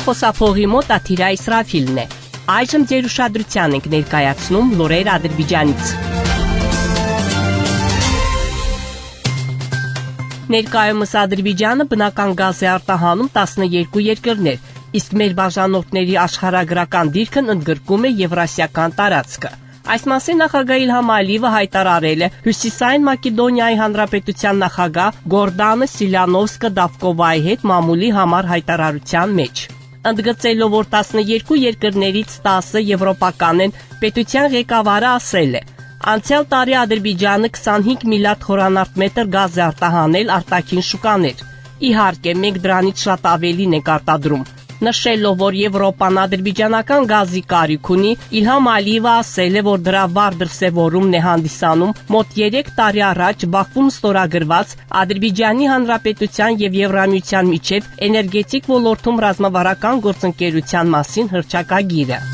Խոսափողի մոտ Աթիրա Իսրաֆիլն է։ Այժմ ձեր ուշադրության ենք ներկայացնում լուրեր Ադրբեջանից։ Ներկայումս Ադրբեջանը բնական գազ է արտահանում 12 երկրներ, իսկ մեր բաժանորդների աշխարհագրական դիրքն ընդգրկում է Եվրասիական տարածքը։ Այս մասին նախագահ Իլհամ Ալիևը հայտարարել է Հյուսիսային Մակեդոնիայի Հանրապետության նախագահ Գորդանը Սիլյանովսկա-Դավկովայի հետ մամուլի համար հայտարարության մեջ։ Ընդգծելով, որ 12 երկրներից 10-ը եվրոպական են, պետության ղեկավարը ասել է. Անցյալ տարի Ադրբեջանը 25 միլիարդ խորանարդ մետր գազ է արտահանել արտաքին շուկաներ։ Իհարկե, մենք դրանից շատ ավելին ենք արտադրում։ Նշելով, որ Եվրոպան ադրբեջանական գազի կարիք ունի, Իլհամ Ալիևը ասել է, որ դրա վառ դրսևորումն է հանդիսանում մոտ 3 տարի առաջ Բաքվում ստորագրված Ադրբեջանի Հանրապետության և Եվրամիության միջև էներգետիկ ոլորտում ռազմավարական գործընկերության մասին հռչակագիրը։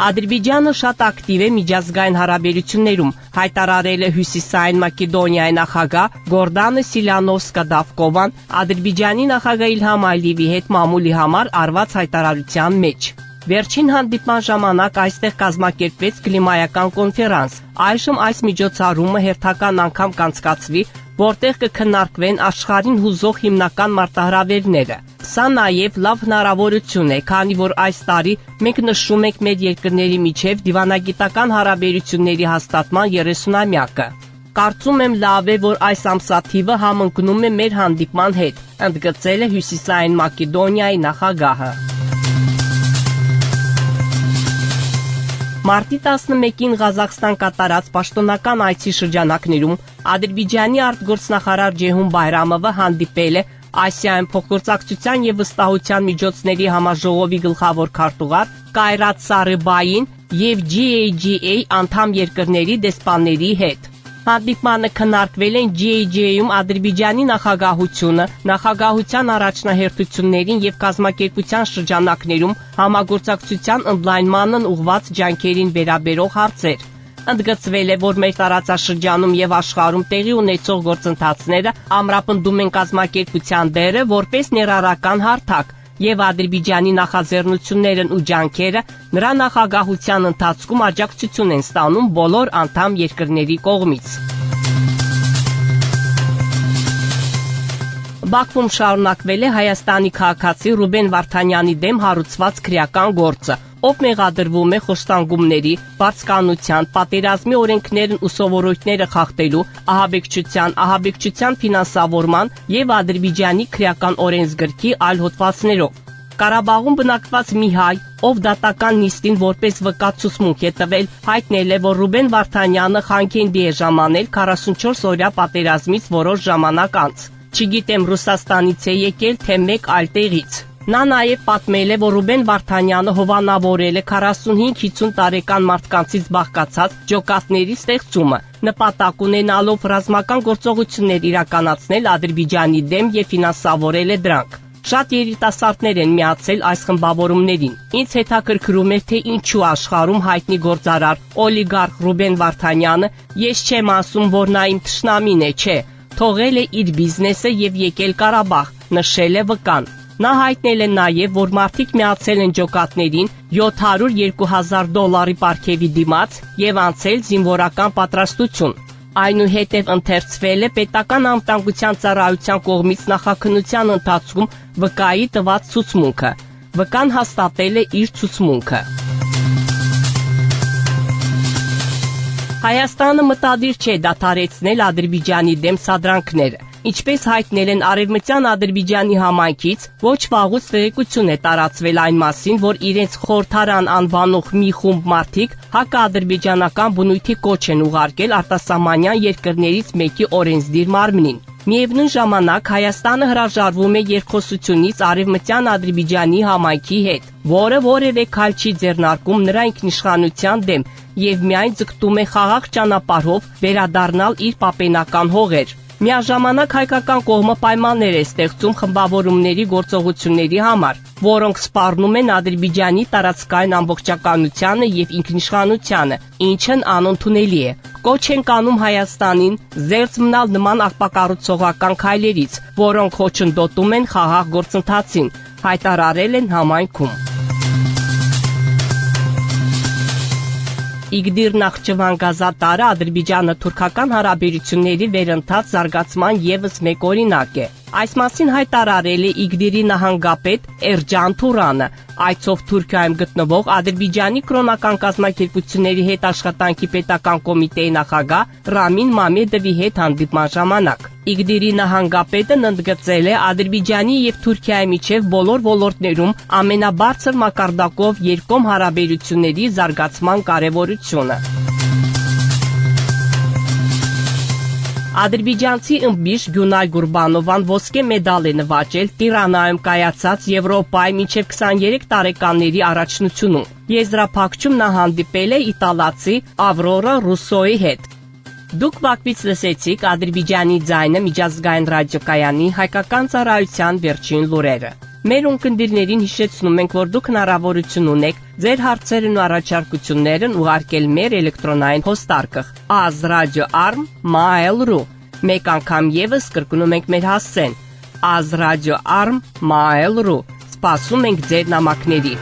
Ադրբեջանը շատ ակտիվ է միջազգային հարաբերություններում, հայտարարել է Հյուսիսային Մակեդոնիայի նախագահ Գորդանը Սիլյանովսկա-Դավկովան Ադրբեջանի նախագահ Իլհամ Ալիևի հետ մամուլի համար արված հայտարարության մեջ։ Վերջին հանդիպման ժամանակ այստեղ կազմակերպվեց կլիմայական կոնֆերանս։ Այժմ այս միջոցառումը հերթական անգամ կանցկացվի, որտեղ կքննարկվեն աշխարհին հուզող հիմնական մարտահրավերները։ Սա նաև լավ հնարավորություն է, քանի որ այս տարի մենք նշում ենք մեր երկրների միջև դիվանագիտական հարաբերությունների հաստատման 30-ամյակը։ Կարծում եմ լավ է, որ այս ամսաթիվը համընկնում է մեր հանդիպման հետ, ընդգծել է Հյուսիսային Մակեդոնիայի նախագահը։ Մարտի 11-ին Ղազախստան կատարած պաշտոնական այցի շրջանակներում Ադրբեջանի արտգործնախարար Ջեհուն Բայրամովը հանդիպել է Ասիայում փոխգործակցության և վստահության միջոցների համաժողովի գլխավոր քարտուղար Կայրատ Սարիբային և GAGA անդամ երկրների դեսպանների հետ։ Հանդիպմանը քննարկվել են GAGA-ում Ադրբեջանի նախագահությունը, նախագահության առաջնահերթություններին և կազմակերպության շրջանակներում համագործակցության ընդլայնմանն ուղղված ջանքերին վերաբերող հարցեր։ Ընդգծվել է, որ մեր տարածաշրջանում և աշխարհում տեղի ունեցող գործընթացները ամրապնդում են կազմակերպության դերը որպես ներառական հարթակ և Ադրբեջանի նախաձեռնություններն ու ջանքերը նրա նախագահության ընթացքում աջակցություն են ստանում բոլոր անդամ երկրների կողմից։ Բաքվում շարունակվել է Հայաստանի քաղաքացի Ռուբեն Վարդանյանի դեմ հարուցված քրեական գործը, ով մեղադրվում է խոշտանգումների, բարձկանության, պատերազմի օրենքներն ու սովորույթները խախտելու, ահաբեկչության ֆինանսավորման և Ադրբեջանի քրեական օրենսգրքի այլ հոդվածներով։ Ղարաբաղում բնակված մի հայ, ով դատական նիստին որպես վկա ցուցմունք է տվել, հայտնել է, որ Ռուբեն Վարդանյանը Խանքենդի է ժամանել 44-օրյա պատերազմից որոշ ժամանակ անց։ Չգիտեմ Ռուսաստանից է եկել, թե մեկ այլ տեղից։ Նա նաև պատմել է, որ Ռուբեն Վարդանյանը հովանավորել է 45-50 տարեկան մարդկանցից բաղկացած ջոկատների ստեղծումը, նպատակ ունենալով ռազմական գործողություններ իրականացնել Ադրբեջանի դեմ և ֆինանսավորել է դրանք։ Շատ երիտասարդներ են միացել այս խմբավորումներին։ Ինձ հետաքրքրում էր, թե ինչու աշխարհում հայտնի գործարար օլիգարխ Ռուբեն Վարդանյանը, ես չեմ ասում, որ նա իմ թշնամին է, չէ, թողել է իր բիզնեսը և եկել Ղարաբաղ, նշել է վկան։ Նա հայտնել է նաև, որ մարդիկ միացել են ջոկատներին $700,000 պարգևի դիմաց և անցել զինվորական պատրաստություն։ Այնուհետև ընթերցվել է պետական անվտանգության ծառայության կողմից նախաքննության ընթացքում վկայի տված ցուցմունքը։ Վկան հաստատել է իր ցուցմունքը։ Հայաստանը մտադիր չէ դադարեցնել Ադրբեջանի դեմ սադրանքները։ Ինչպես հայտնել են Արևմտյան Ադրբեջանի համայնքից, ոչ վաղուց տեղեկություն է տարածվել այն մասին, որ իրենց խորհրդարան անվանող մի խումբ մարդիկ հակաադրբեջանական բնույթի կոչ են ուղարկել արտասահմանյան երկրներից մեկի օրենսդիր մարմնին։ Միևնույն ժամանակ Հայաստանը հրաժարվում է երկխոսությունից Արևմտյան Ադրբեջանի համայնքի հետ, որը որևէ քայլ չի ձեռնարկում նրա ինքնիշխանության դեմ և միայն ձգտում է խաղաղ ճանապարհով վերադառնալ իր պապենական հողեր։ Միաժամանակ հայկական կողմը պայմաններ է ստեղծում խմբավորումների գործողությունների համար, որոնք սպառնում են Ադրբեջանի տարածքային ամբողջականությանը եւ ինքնիշխանությանը, ինչն անընդունելի է։ Կոչ են կանում Հայաստանին զերծ մնալ նման ապակառուցողական քայլերից, որոնք խոչընդոտում են խաղաղ գործընթացին, հայտարարել են համայնքում։ Իգդիր-Նախճիվան գազատարը ադրբեջանը-թուրքական հարաբերությունների վերընթաց զարգացման ևս մեկ օրինակ է։ Այս մասին հայտարարել է Իգդիրի նահանգապետ Էրջան Թուրանը, այցով Թուրքիայում գտնվող Ադրբեջանի կրոնական կազմակերպությունների հետ աշխատանքի պետական կոմիտեի նախագահ Ռամին Մամեդովի հետ հանդիպման ժամանակ։ Իգդիրի նահանգապետն ընդգծել է Ադրբեջանի եւ Թուրքիայի միջև բոլոր ոլորտներում ամենաբարձր մակարդակով երկկողմ հարաբերությունների զարգացման կարևորությունը։ Ադրբեջանցի ըմբիշ Գյունայ Գուրբանովան ոսկե մեդալ է նվաճել Տիրանայում կայացած Եվրոպայի մինչև 23 տարեկանների առաջնությունում։ Եզրափակչում նա հանդիպել է իտալացի Ավրորա Ռուսոյի հետ։ Դուք Բաքվից լսեցիք Ադրբեջանի ձայնը միջազգային ռադիոկայանի հայկական ծառայության վերջին լուրերը։ Մեր ունկնդիրներին հիշեցնում ենք, որ դուք հնարավորություն ունեք ձեր հարցերն ու առաջարկություններն ուղարկել մեր էլեկտրոնային փոստարկղ azradio@arm.mail.ru։ Մեկ անգամ եւս կրկնում ենք մեր հասցեն azradio@arm.mail.ru։ Սպասում ենք ձեր նամակների։